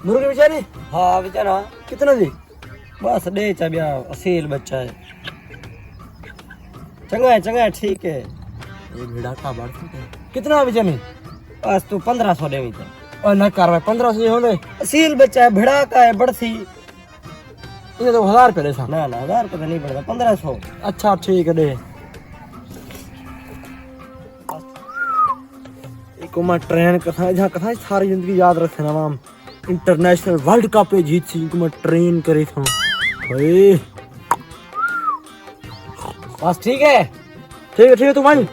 मुर्गी बेचारी हाँ बेचारा कितना दी? बस डे चाबिया असील बच्चा है। चंगा है ठीक है। ये भेड़ा का बाड़ कितना बेचारी? बस तू 1500 दे तो। और न कार्रवाई 1500 हो गए। असील बच्चा है, भिड़ा का है, बड़सी। ये तो 1000 रुपये था। ना 1000 रुपये तो नहीं पड़ेगा, 1500। अच्छा ठीक है दे। एक मैं ट्रेन कथा जहाँ कथा सारी जिंदगी याद रखे ना माम। इंटरनेशनल वर्ल्ड कप पे जीत सी मैं ट्रेन करे था भाई। बस ठीक है ठीक है तू मान।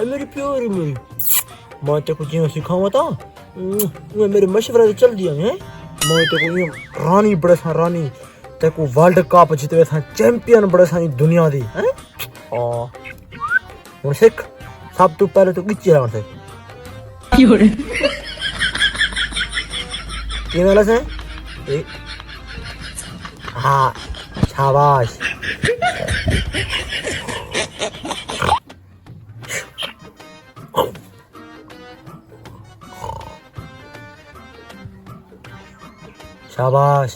मेरी प्यारी मेरी मैं तो कुछ यूँ सिखाऊंगा था। मेरे मशवरे से चल दिया है। मैं तो को रानी बड़े सा रानी तेको वर्ल्ड कप जीतवे था, चैंपियन बड़े सा दुनिया दी हैं। और सिख सब तो पहले तो गिच्ची लगा से ये वाला से हाँ शाबाश। शाबाश